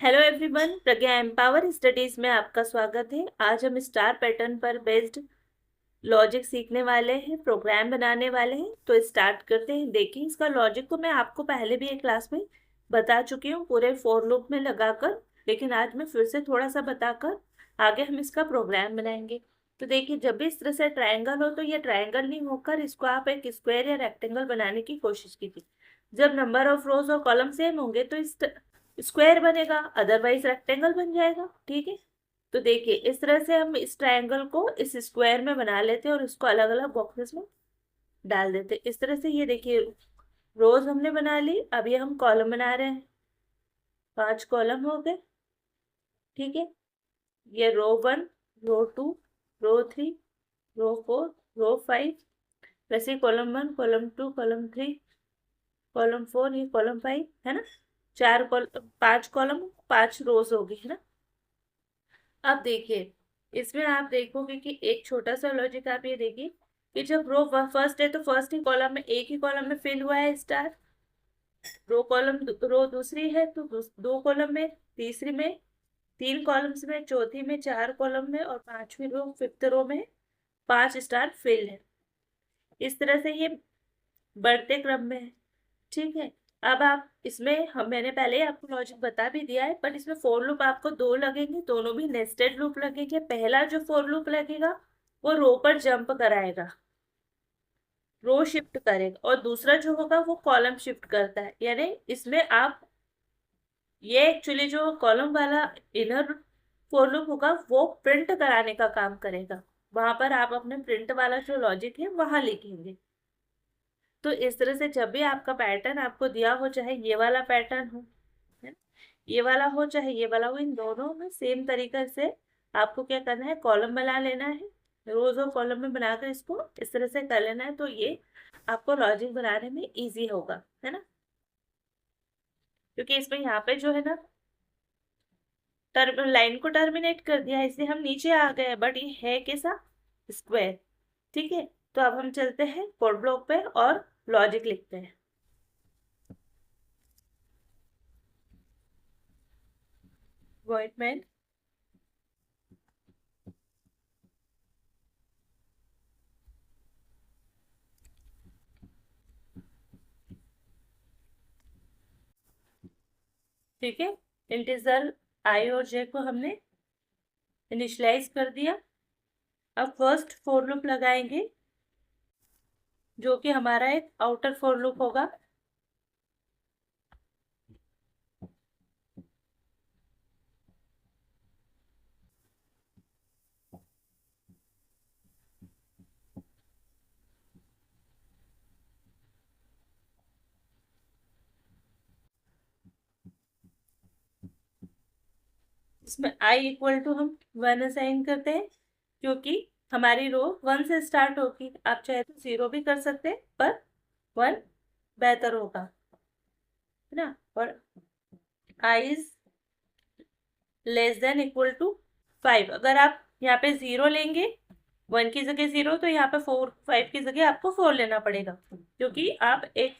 Hello everyone, प्रज्ञा empower studies में आपका स्वागत है। आज हम स्टार पैटर्न पर बेस्ड लॉजिक सीखने वाले हैं, प्रोग्राम बनाने वाले हैं। तो स्टार्ट करते हैं। देखिए, इसका लॉजिक तो मैं आपको पहले भी एक क्लास में बता चुकी हूँ पूरे फॉर लूप में लगाकर, लेकिन आज मैं फिर से थोड़ा सा बताकर आगे हम इसका प्रोग्राम बनाएंगे। तो देखिए, जब भी इस तरह से ट्रायंगल हो तो ये ट्रायंगल नहीं होकर इसको आप एक स्क्वायर या रेक्टेंगल बनाने की कोशिश कीजिए। जब नंबर ऑफ रोज और कॉलम सेम होंगे तो इस स्क्वायर बनेगा, अदरवाइज रेक्टेंगल बन जाएगा। ठीक है, तो देखिए इस तरह से हम इस ट्रायंगल को इस स्क्वायर में बना लेते हैं और इसको अलग अलग बॉक्सेस में डाल देते हैं। इस तरह से ये देखिए रोज हमने बना ली। अब ये हम कॉलम बना रहे हैं, 5 कॉलम हो गए। ठीक है, ये रो 1, रो 2, रो 3, रो 4, रो 5, वैसे कॉलम 1, कॉलम 2, कॉलम 3, कॉलम 4, ये कॉलम 5 है ना। 5 कॉलम 5 रोज होगी, है ना। अब देखिए, इसमें आप देखोगे कि एक छोटा सा लॉजिक आप ये देखिए कि जब रो फर्स्ट है तो फर्स्ट ही कॉलम में, एक ही कॉलम में फिल हुआ है स्टार। रो दूसरी है तो 2 कॉलम में, तीसरी में 3 कॉलम्स में, चौथी में 4 कॉलम में और पांचवी रो फिफ्थ रो में 5 स्टार फिल है। इस तरह से ये बढ़ते क्रम में है। ठीक है, अब आप इसमें मैंने पहले ही आपको लॉजिक बता भी दिया है, पर इसमें फोर लूप आपको 2 लगेंगे, दोनों भी नेस्टेड लूप लगेंगे। पहला जो फोर लूप लगेगा वो रो पर जंप कराएगा, रो शिफ्ट करेगा, और दूसरा जो होगा वो कॉलम शिफ्ट करता है। यानी इसमें आप ये एक्चुअली जो कॉलम वाला इनर फोर लूप होगा वो प्रिंट कराने का काम करेगा। वहां पर आप अपने प्रिंट वाला जो लॉजिक है वहां लिखेंगे। तो इस तरह से जब भी आपका पैटर्न आपको दिया हो, चाहे ये वाला पैटर्न हो, है ना, ये वाला हो चाहे ये वाला हो, इन दोनों में सेम तरीके से आपको क्या करना है, कॉलम बना लेना है। रोज और कॉलम में बनाकर इसको इस तरह से कर लेना है, तो ये आपको लॉजिक बनाने में इजी होगा, है ना। क्योंकि इसमें यहाँ पे जो है ना लाइन को टर्मिनेट कर दिया है, इसलिए हम नीचे आ गए, बट ये है कैसा, स्क्वायर। ठीक है, तो अब हम चलते हैं कोड ब्लॉक पे और लॉजिक लिखते हैं। वॉइड मैन ठीक है, इंटीजर आई और जे को हमने इनिशियलाइज कर दिया। अब फर्स्ट फॉर लूप लगाएंगे जो कि हमारा एक आउटर फॉर लूप होगा। इसमें आई इक्वल टू हम 1 असाइन करते हैं, क्योंकि हमारी रो 1 से स्टार्ट होगी। आप चाहे तो 0 भी कर सकते हैं, पर 1 बेहतर होगा, है ना। और I is less than equal to 5। अगर आप यहाँ पे 0 लेंगे, 1 की जगह 0, तो यहाँ पे 5 की जगह आपको 4 लेना पड़ेगा, क्योंकि आप एक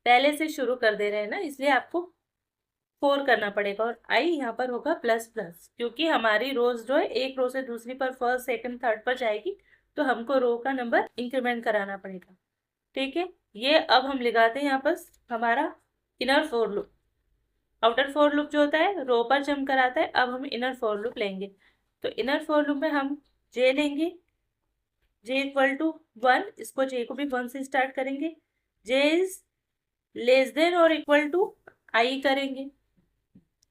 पहले से शुरू कर दे रहे हैं ना, इसलिए आपको 4 करना पड़ेगा। और आई यहाँ पर होगा प्लस प्लस, क्योंकि हमारी रोज जो है एक रो से दूसरी पर फर्स्ट सेकंड थर्ड पर जाएगी, तो हमको रो का नंबर इंक्रीमेंट कराना पड़ेगा। ठीक है, ये अब हम लगाते हैं यहाँ पर हमारा inner for loop. Outer for loop जो होता है रो पर जंप कराता है, अब हम इनर फोर लूप लेंगे। तो इनर फोर लूप में हम जे लेंगे, जे इक्वल टू 1, इसको जे को भी 1 से स्टार्ट करेंगे। जे इज लेस देन और इक्वल टू आई करेंगे,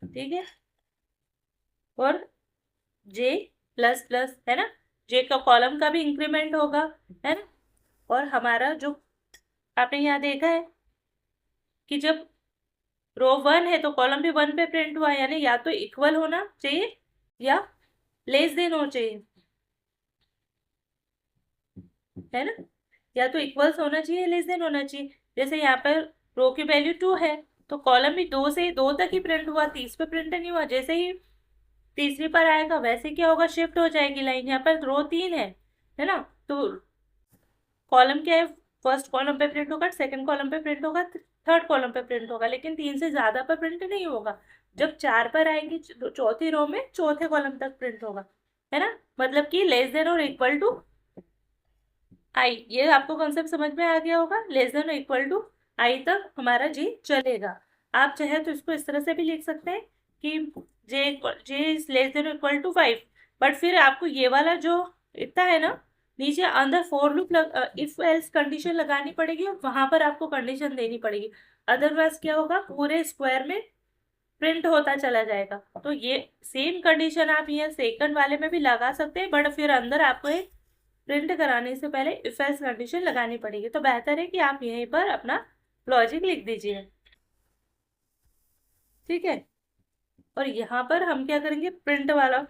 ठीक है। और जे प्लस प्लस, है ना, जे का कॉलम का भी इंक्रीमेंट होगा, है ना। और हमारा जो आपने यहाँ देखा है कि जब रो 1 है तो कॉलम भी 1 पे प्रिंट हुआ है, यानी या तो इक्वल होना चाहिए या लेस देन होना चाहिए, है ना। या तो इक्वल्स होना चाहिए, लेस देन होना चाहिए। जैसे यहाँ पर रो की वैल्यू 2 है तो कॉलम भी 2 से 2 तक ही प्रिंट हुआ, 30 पे प्रिंट नहीं हुआ। जैसे ही तीसरी पर आएगा वैसे क्या होगा, शिफ्ट हो जाएगी लाइन। यहाँ पर रो 3 है ना, तो कॉलम क्या है, फर्स्ट कॉलम पे प्रिंट होगा, सेकंड कॉलम पे प्रिंट होगा, थर्ड कॉलम पे प्रिंट होगा, लेकिन 3 से ज्यादा पर प्रिंट नहीं होगा। जब 4 पर आएंगे चौथी रो में चौथे कॉलम तक प्रिंट होगा, है ना। मतलब कि लेस देन और इक्वल टू आई, ये आपको कॉन्सेप्ट समझ में आ गया होगा। लेस देन और इक्वल टू आई तक हमारा जी चलेगा। आप चाहे तो इसको इस तरह से भी लिख सकते हैं कि J is less than equal to 5, but फिर आपको ये वाला जो इतना है ना नीचे अंदर for loop if else condition लगानी पड़ेगी और वहां पर आपको कंडीशन देनी पड़ेगी। अदरवाइज क्या होगा, पूरे स्क्वायर में प्रिंट होता चला जाएगा। तो ये सेम कंडीशन आप ये सेकंड वाले में भी लगा सकते हैं, बट फिर अंदर आपको एक प्रिंट कराने से पहले इफ एल्स कंडीशन लगानी पड़ेगी। तो बेहतर है कि आप यहीं पर अपना लॉजिक लिख दीजिए, ठीक है। और यहाँ पर हम क्या करेंगे, प्रिंट वाला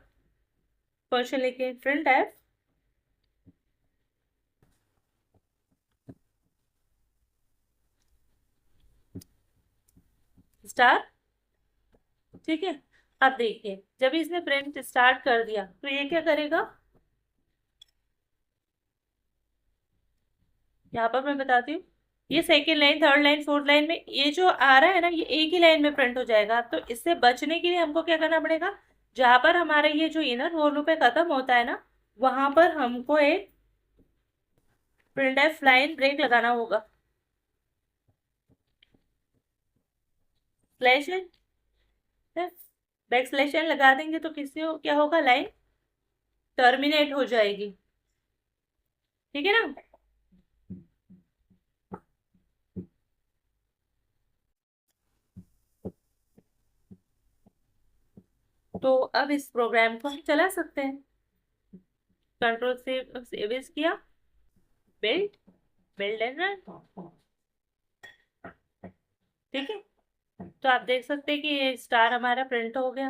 फंक्शन लेके प्रिंट एफ स्टार, ठीक है। अब देखिए जब इसने प्रिंट स्टार्ट कर दिया तो ये क्या करेगा, यहाँ पर मैं बताती हूँ। ये second line, third line, fourth line में ये जो आ रहा है ना, ये एक ही लाइन में प्रिंट हो जाएगा। तो इससे बचने के लिए हमको क्या करना पड़ेगा, जहां पर हमारे ये जो इनर फोर लूप है खत्म होता है ना, वहां पर हमको एक प्रिंट एफ लाइन ब्रेक लगाना होगा। Slash n, backslash n लगा देंगे तो किससे क्या होगा, लाइन टर्मिनेट हो जाएगी, ठीक है ना। तो अब इस प्रोग्राम को हम चला सकते हैं। कंट्रोल सेव एज किया, बिल्ड, बिल्ड एंड रन, ठीक है। तो आप देख सकते हैं कि ये स्टार हमारा प्रिंट हो गया,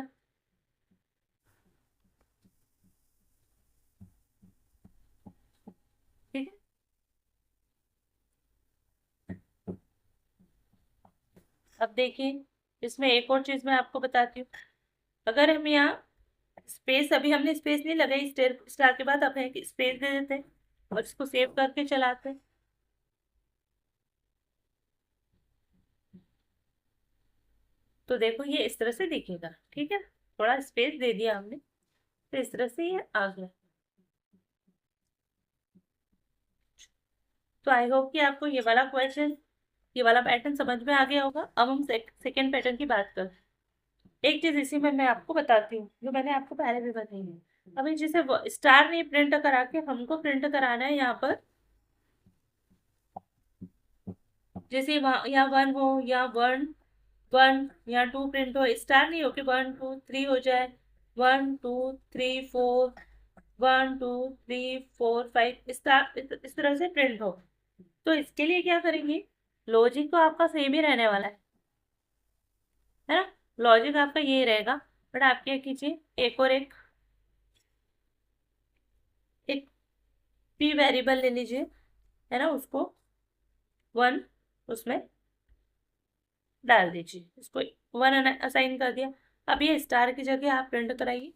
ठीक है। अब देखिए इसमें एक और चीज मैं आपको बताती हूँ। अगर हम यहाँ स्पेस, अभी हमने स्पेस नहीं लगाई स्टार स्टार के बाद, अब एक स्पेस दे देते हैं और इसको सेव करके चलाते हैं। तो देखो ये इस तरह से दिखेगा, ठीक है। थोड़ा स्पेस दे दिया हमने तो इस तरह से ये आ गया। तो आई होप कि आपको ये वाला क्वेश्चन, ये वाला पैटर्न समझ में आ गया होगा। अब हम सेकेंड पैटर्न की बात करते हैं। एक चीज इसी में मैं आपको बताती हूँ जो मैंने आपको पहले भी बताई है। अभी जैसे स्टार नहीं प्रिंट करा के हमको प्रिंट कराना है यहाँ पर, जैसे वहाँ यहाँ वन हो या वन वन या टू प्रिंट हो, स्टार नहीं हो कि 1 2 3 हो जाए, 1 2 3 4, 1 2 3 4 5 स्टार इस तरह से प्रिंट हो। तो इसके लिए क्या करेंगे, लॉजिक तो आपका सेम ही रहने वाला है ना। लॉजिक आपका ये रहेगा, बट आप क्या कीजिए, एक और एक पी वेरिएबल ले लीजिए, है ना, उसको 1 उसमें डाल दीजिए, इसको 1 असाइन कर दिया। अब ये स्टार की जगह आप प्रिंट कराइए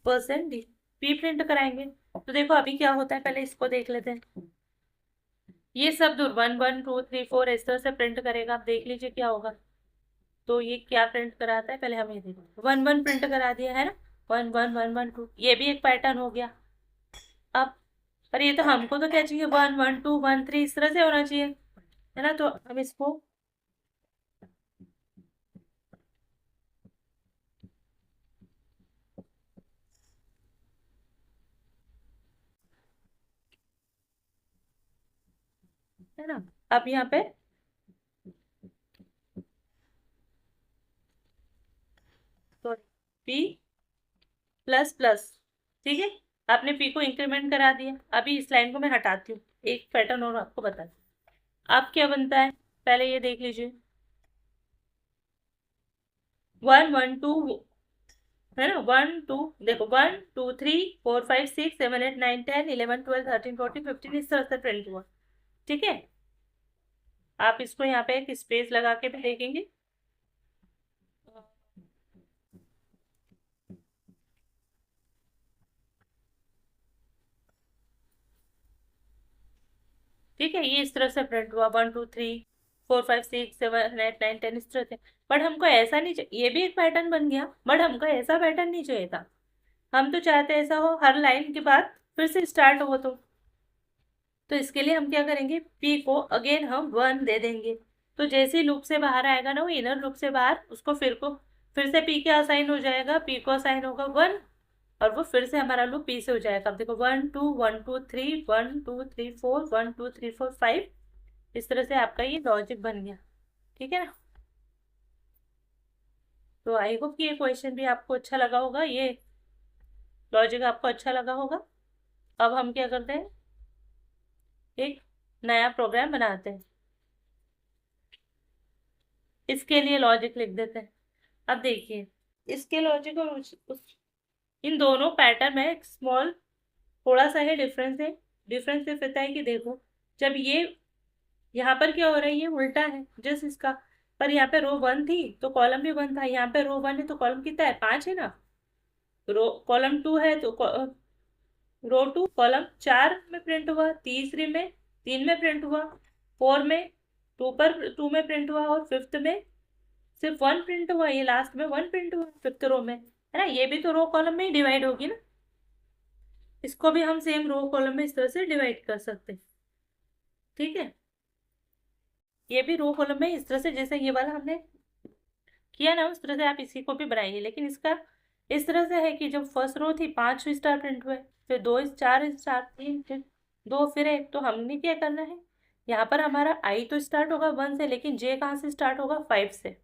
%d, पी प्रिंट कराएंगे। तो देखो अभी क्या होता है, पहले इसको देख लेते हैं। ये सब दूर 1 1 2 3 4 इस तरह से प्रिंट करेगा, आप देख लीजिए क्या होगा। तो ये क्या प्रिंट कराता है, पहले हम ये देखो 1 1 प्रिंट करा दिया है ना, 1 1 1 1 2, ये भी एक पैटर्न हो गया। अब पर ये तो हमको तो क्या चाहिए, 1 1 2 1 3 इस तरह से होना चाहिए, है ना। तो हम इसको है ना, अब यहाँ पे तो पी प्लस प्लस, ठीक है। आपने पी को इंक्रीमेंट करा दिया। अभी इस लाइन को मैं हटाती हूँ, एक पैटर्न और आपको बता दूँ। अब क्या बनता है, पहले ये देख लीजिए, 1 1 2, है ना, 1 2, देखो 1 2 3 4 5 6 7 8 9 10 11 12 13 14 15 इस तरह से प्रिंट हुआ, ठीक है। आप इसको यहाँ पे एक स्पेस लगा के भी देखेंगे। ठीक है, ये इस तरह से प्रिंट हुआ 1 2 3 4 5 6 7 8 9 10 इस तरह से। बट हमको ऐसा नहीं चाहिए, ये भी एक पैटर्न बन गया, बट हमको ऐसा पैटर्न नहीं चाहिए था। हम तो चाहते ऐसा हो हर लाइन के बाद फिर से स्टार्ट हो। तो इसके लिए हम क्या करेंगे, पी को अगेन हम 1 दे देंगे। तो जैसे ही लूप से बाहर आएगा ना, वो इनर लूप से बाहर, उसको फिर से पी के असाइन हो जाएगा, पी को असाइन होगा 1, और वो फिर से हमारा लूप पी से हो जाएगा। अब देखो 1 2 1 2 3 1 2 3 4 1 2 3 4 5, इस तरह से आपका ये लॉजिक बन गया। ठीक है ना। तो आई होप कि ये क्वेश्चन भी आपको अच्छा लगा होगा, ये लॉजिक आपको अच्छा लगा होगा। अब हम क्या करते हैं, एक नया प्रोग्राम बनाते हैं, इसके लिए लॉजिक लिख देते हैं। अब देखिए, इसके लॉजिक और इन दोनों पैटर्न में एक स्मॉल थोड़ा सा है डिफरेंस है। डिफरेंस सिर्फ इतना है कि देखो, जब ये यहाँ पर क्या हो रहा है, ये उल्टा है जस्ट इसका। पर यहाँ पे रो 1 थी तो कॉलम भी 1 था, यहाँ पे रो 1 है तो कॉलम कितना है, 5 है ना। रो कॉलम 2 है तो रो 2 कॉलम 4 में प्रिंट हुआ, तीसरी में 3 में प्रिंट हुआ, 4 में 2 में प्रिंट हुआ, और 5th में सिर्फ 1 प्रिंट हुआ। ये लास्ट में 1 प्रिंट हुआ 5th रो में, है ना। ये भी तो रो कॉलम में ही डिवाइड होगी ना, इसको भी हम सेम रो कॉलम में इस तरह से डिवाइड कर सकते हैं। ठीक है, ये भी रो कॉलम में इस तरह से, जैसे ये वाला हमने किया ना, उस तरह से आप इसी को भी बनाइए। लेकिन इसका इस तरह से है कि जब फर्स्ट रो थी 5 स्टार प्रिंट हुए, फिर 2 4 स्टार, 3, फिर 2, फिर 1। तो हमने क्या करना है, यहाँ पर हमारा आई तो स्टार्ट होगा 1 से, लेकिन जे कहाँ से स्टार्ट होगा, 5 से।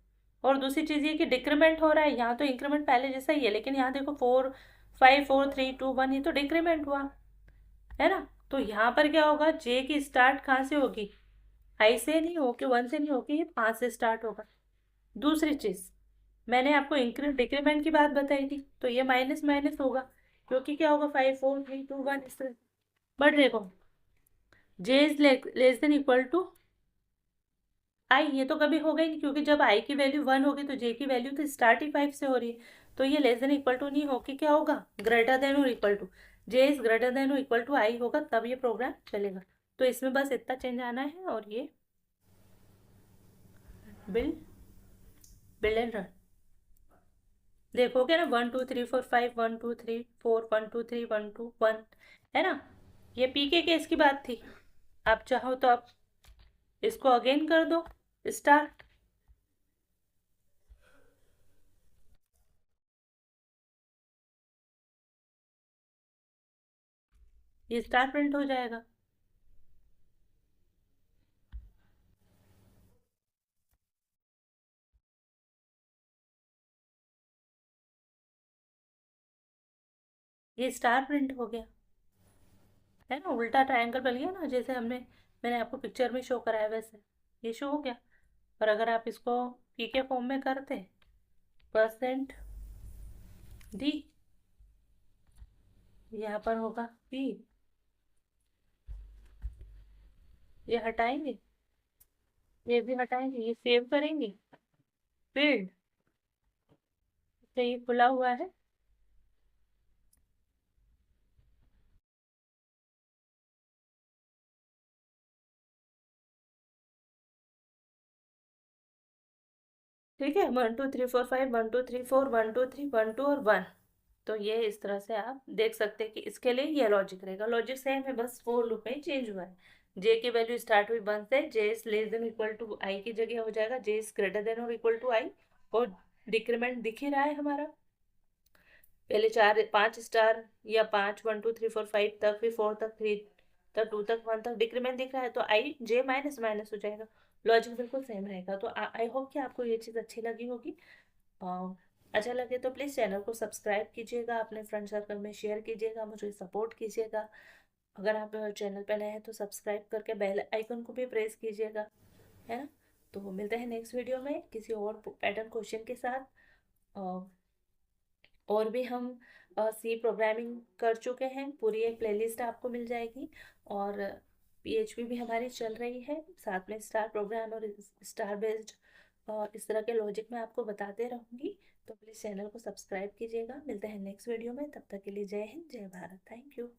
और दूसरी चीज़ ये कि डिक्रीमेंट हो रहा है, यहाँ तो इंक्रीमेंट पहले जैसा ही है, लेकिन यहाँ देखो 4 5 4 3 2 1, ये तो डिक्रीमेंट हुआ, है ना। तो यहाँ पर क्या होगा, जे की स्टार्ट कहाँ से होगी, आई से नहीं होगी, 1 से नहीं होगी, ये 5 से स्टार्ट होगा। दूसरी चीज़, मैंने आपको इंक्रीमेंट डिक्रीमेंट की बात बताई थी, तो ये माइनस माइनस होगा, क्योंकि क्या होगा 5 4 3 2 1 इस तरह। बट देखो, J is less than equal to I, ये तो कभी होगा ही नहीं, क्योंकि जब आई की वैल्यू 1 होगी तो जे की वैल्यू तो स्टार्ट ही 5 से हो रही है। तो ये लेस देन इक्वल टू नहीं होगी, क्या होगा, ग्रेटर देन और equal to. J is greater than और इक्वल टू आई होगा, तब ये प्रोग्राम चलेगा। तो इसमें बस इतना चेंज आना है, और ये बिल्ड बिल्ड एंड रन देखोगे ना, 1 2 3 4 5 1 2 3 4 1 2 3 1 2 1, है ना। ये पी के केस की बात थी। आप चाहो तो आप इसको अगेन कर दो स्टार, ये स्टार प्रिंट हो जाएगा। ये स्टार प्रिंट हो गया, है ना। उल्टा ट्रायंगल बन गया ना, जैसे मैंने आपको पिक्चर में शो कराया वैसे ये शो हो गया। और अगर आप इसको पी के फॉर्म में करते, परसेंट डी, यहाँ पर होगा पी, ये हटाएंगे, ये भी हटाएंगे, ये सेव करेंगे, फील्ड, तो ये खुला हुआ है। ठीक है, 1 2 3 4 5 1 2 3 4 1 2 3 1 2 और 1। तो ये इस तरह से आप देख सकते हैं कि इसके लिए ये लॉजिक रहेगा। लॉजिक सेम है, बस फोर लूप में ही चेंज हुआ है। जे की वैल्यू स्टार्ट हुई 1 से, J is less than equal to I की जगह हो जाएगा जे इज ग्रेटर देन और इक्वल टू आई। और डिक्रीमेंट दिख ही रहा है हमारा, पहले 4 5 स्टार या 5 1 2 3 4 5 तक, फिर 4 तक, 3 तक, 2 तक, 1 तक डिक्रीमेंट दिख रहा है, तो आई जे माइनस माइनस हो जाएगा। लॉजिक बिल्कुल सेम रहेगा। तो आई होप कि आपको ये चीज़ अच्छी लगी होगी। अच्छा लगे तो प्लीज़ चैनल को सब्सक्राइब कीजिएगा, अपने फ्रेंड सर्कल में शेयर कीजिएगा, मुझे सपोर्ट कीजिएगा। अगर आप चैनल पर नए हैं तो सब्सक्राइब करके बेल आइकन को भी प्रेस कीजिएगा, है ना। तो मिलते हैं नेक्स्ट वीडियो में किसी और पैटर्न क्वेश्चन के साथ। अ, और भी हम सी प्रोग्रामिंग कर चुके हैं, पूरी एक प्लेलिस्ट आपको मिल जाएगी। और पीएचपी भी हमारी चल रही है, साथ में स्टार प्रोग्राम और स्टार बेस्ड इस तरह के लॉजिक मैं आपको बताते रहूँगी। तो प्लीज़ चैनल को सब्सक्राइब कीजिएगा। मिलते हैं नेक्स्ट वीडियो में, तब तक के लिए जय हिंद जय भारत, थैंक यू।